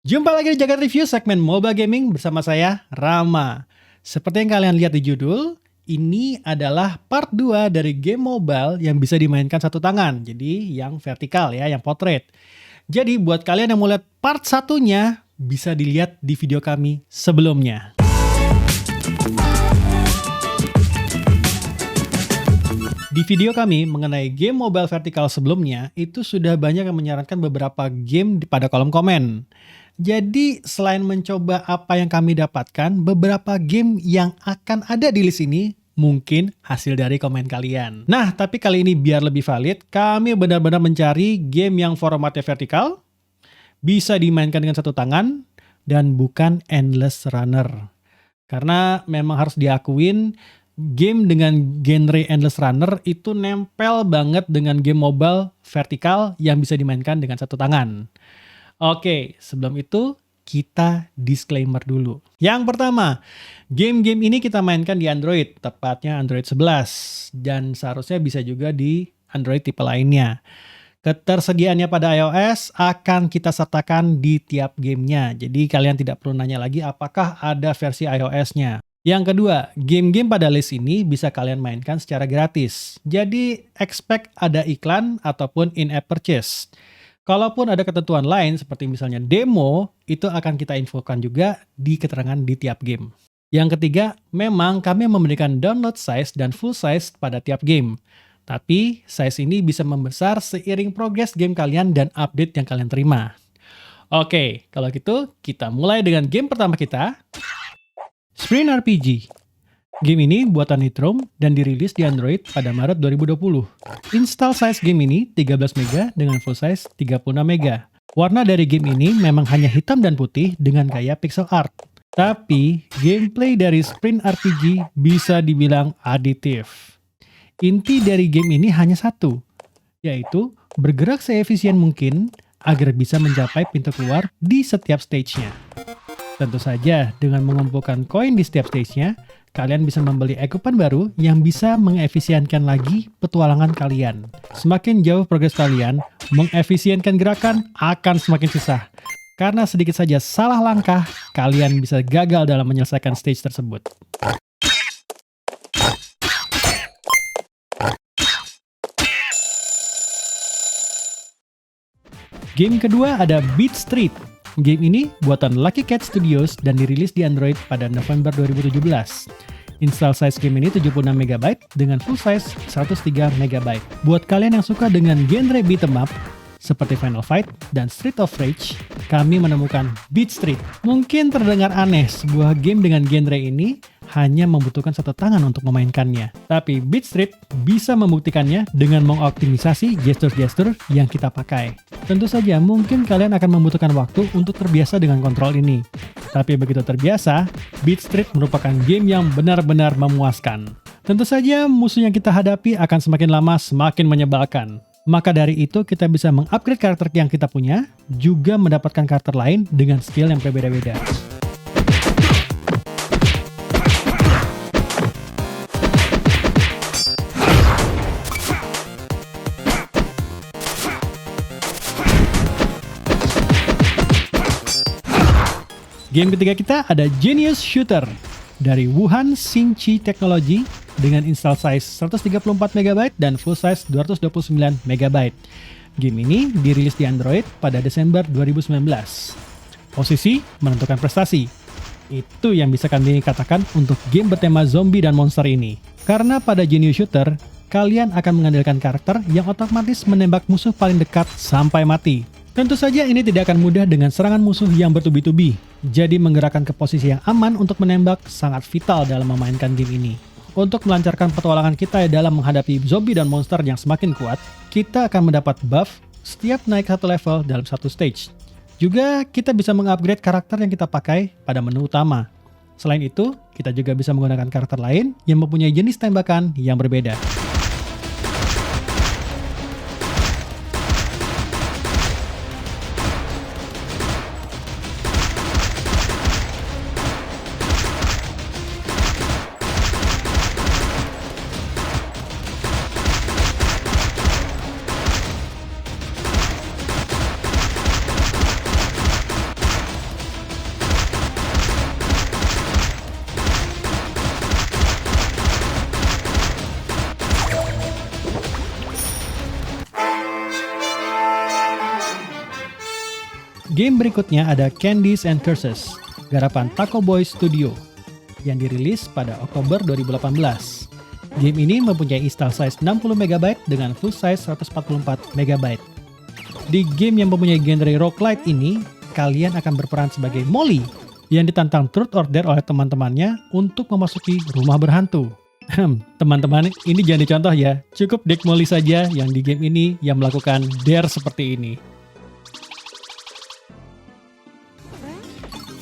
Jumpa lagi di Jagat Review segmen Mobile Gaming bersama saya, Rama. Seperti yang kalian lihat di judul, ini adalah part 2 dari game mobile yang bisa dimainkan satu tangan. Jadi yang vertikal ya, yang portrait. Jadi buat kalian yang mau lihat part satunya, bisa dilihat di video kami sebelumnya. Di video kami mengenai game mobile vertikal sebelumnya, itu sudah banyak yang menyarankan beberapa game pada kolom komen. Jadi selain mencoba apa yang kami dapatkan, beberapa game yang akan ada di list ini mungkin hasil dari komen kalian. Nah, tapi kali ini biar lebih valid, kami benar-benar mencari game yang formatnya vertikal, bisa dimainkan dengan satu tangan, dan bukan endless runner. Karena memang harus diakuin, game dengan genre endless runner itu nempel banget dengan game mobile vertikal yang bisa dimainkan dengan satu tangan. Oke, sebelum itu kita disclaimer dulu. Yang pertama, game-game ini kita mainkan di Android, tepatnya Android 11, dan seharusnya bisa juga di Android tipe lainnya. Ketersediaannya pada iOS akan kita sertakan di tiap gamenya, jadi kalian tidak perlu nanya lagi apakah ada versi iOS-nya. Yang kedua, game-game pada list ini bisa kalian mainkan secara gratis, jadi expect ada iklan ataupun in-app purchase. Kalaupun ada ketentuan lain seperti misalnya demo, itu akan kita infokan juga di keterangan di tiap game. Yang ketiga, memang kami memberikan download size dan full size pada tiap game. Tapi size ini bisa membesar seiring progres game kalian dan update yang kalian terima. Oke, kalau gitu kita mulai dengan game pertama kita, Sprint RPG. Game ini buatan Nitrome dan dirilis di Android pada Maret 2020. Install size game ini 13 MB dengan full size 36 MB. Warna dari game ini memang hanya hitam dan putih dengan gaya pixel art. Tapi, gameplay dari Sprint RPG bisa dibilang aditif. Inti dari game ini hanya satu, yaitu bergerak seefisien mungkin agar bisa mencapai pintu keluar di setiap stage-nya. Tentu saja, dengan mengumpulkan koin di setiap stage-nya, kalian bisa membeli equipment baru yang bisa mengefisienkan lagi petualangan kalian. Semakin jauh progres kalian, mengefisienkan gerakan akan semakin susah. Karena sedikit saja salah langkah, kalian bisa gagal dalam menyelesaikan stage tersebut. Game kedua ada Beat Street. Game ini buatan Lucky Cat Studios dan dirilis di Android pada November 2017. Install size game ini 76 MB dengan full size 103 MB. Buat kalian yang suka dengan genre beat 'em up seperti Final Fight dan Street of Rage, kami menemukan Beat Street. Mungkin terdengar aneh, sebuah game dengan genre ini hanya membutuhkan satu tangan untuk memainkannya. Tapi Beat Street bisa membuktikannya dengan mengoptimisasi gestur-gestur yang kita pakai. Tentu saja mungkin kalian akan membutuhkan waktu untuk terbiasa dengan kontrol ini. Tapi begitu terbiasa, Beat Street merupakan game yang benar-benar memuaskan. Tentu saja musuh yang kita hadapi akan semakin lama semakin menyebalkan. Maka dari itu kita bisa mengupgrade karakter yang kita punya, juga mendapatkan karakter lain dengan skill yang berbeda-beda. Game ketiga kita ada Genius Shooter dari Wuhan Xingqi Technology dengan install size 134 MB dan full size 229 MB. Game ini dirilis di Android pada Desember 2019. Posisi menentukan prestasi. Itu yang bisa kami katakan untuk game bertema zombie dan monster ini. Karena pada Genius Shooter, kalian akan mengandalkan karakter yang otomatis menembak musuh paling dekat sampai mati. Tentu saja ini tidak akan mudah dengan serangan musuh yang bertubi-tubi. Jadi menggerakkan ke posisi yang aman untuk menembak sangat vital dalam memainkan game ini. Untuk melancarkan petualangan kita dalam menghadapi zombie dan monster yang semakin kuat, kita akan mendapat buff setiap naik satu level dalam satu stage. Juga kita bisa mengupgrade karakter yang kita pakai pada menu utama. Selain itu, kita juga bisa menggunakan karakter lain yang mempunyai jenis tembakan yang berbeda. Game berikutnya ada Candies and Curses, garapan Taco Boy Studio, yang dirilis pada Oktober 2018. Game ini mempunyai install size 60 MB dengan full size 144 MB. Di game yang mempunyai genre roguelite ini, kalian akan berperan sebagai Molly yang ditantang truth or dare oleh teman-temannya untuk memasuki rumah berhantu. Teman-teman, ini jangan dicontoh ya. Cukup Dick Molly saja yang di game ini yang melakukan dare seperti ini.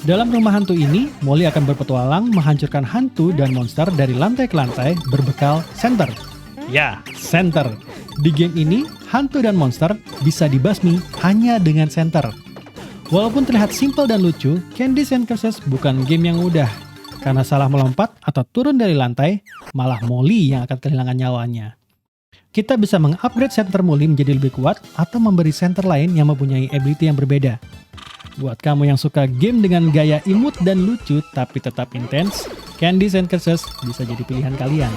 Dalam rumah hantu ini, Molly akan berpetualang menghancurkan hantu dan monster dari lantai ke lantai berbekal senter. Ya, senter. Di game ini, hantu dan monster bisa dibasmi hanya dengan senter. Walaupun terlihat simpel dan lucu, Candies and Curses bukan game yang mudah. Karena salah melompat atau turun dari lantai, malah Molly yang akan kehilangan nyawanya. Kita bisa mengupgrade center Molly menjadi lebih kuat atau memberi center lain yang mempunyai ability yang berbeda. Buat kamu yang suka game dengan gaya imut dan lucu tapi tetap intens, Candies and Curses bisa jadi pilihan kalian.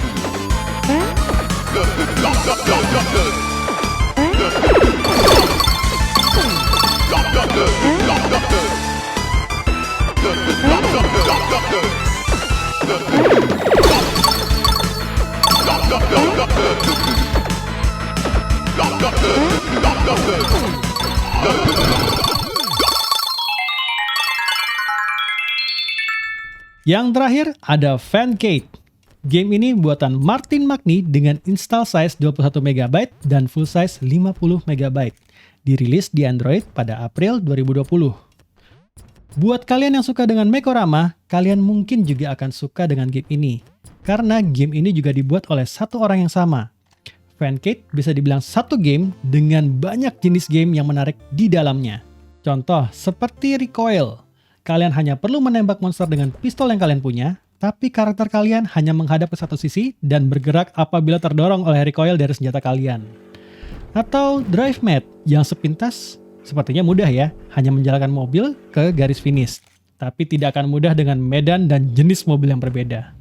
Yang terakhir ada Fancade. Game ini buatan Martin Magni dengan install size 21 MB dan full size 50 MB. Dirilis di Android pada April 2020. Buat kalian yang suka dengan Mekorama, kalian mungkin juga akan suka dengan game ini. Karena game ini juga dibuat oleh satu orang yang sama. Fancade bisa dibilang satu game dengan banyak jenis game yang menarik di dalamnya. Contoh seperti Recoil. Kalian hanya perlu menembak monster dengan pistol yang kalian punya, tapi karakter kalian hanya menghadap ke satu sisi dan bergerak apabila terdorong oleh recoil dari senjata kalian. Atau Drive Mad yang sepintas sepertinya mudah ya, hanya menjalankan mobil ke garis finish, tapi tidak akan mudah dengan medan dan jenis mobil yang berbeda.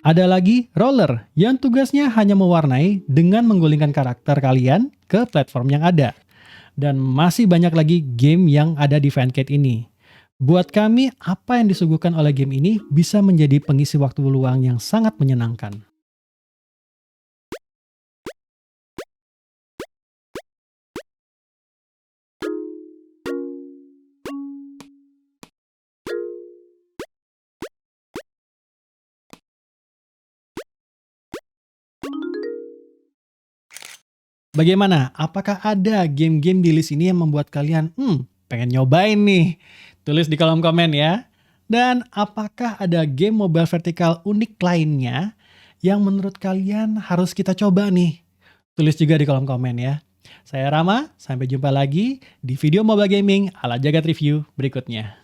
Ada lagi Roller yang tugasnya hanya mewarnai dengan menggulingkan karakter kalian ke platform yang ada. Dan masih banyak lagi game yang ada di Fancade ini. Buat kami, apa yang disuguhkan oleh game ini bisa menjadi pengisi waktu luang yang sangat menyenangkan. Bagaimana? Apakah ada game-game di list ini yang membuat kalian, pengen nyobain nih? Tulis di kolom komen ya. Dan apakah ada game mobile vertikal unik lainnya yang menurut kalian harus kita coba nih? Tulis juga di kolom komen ya. Saya Rama, sampai jumpa lagi di video mobile gaming ala Jagat Review berikutnya.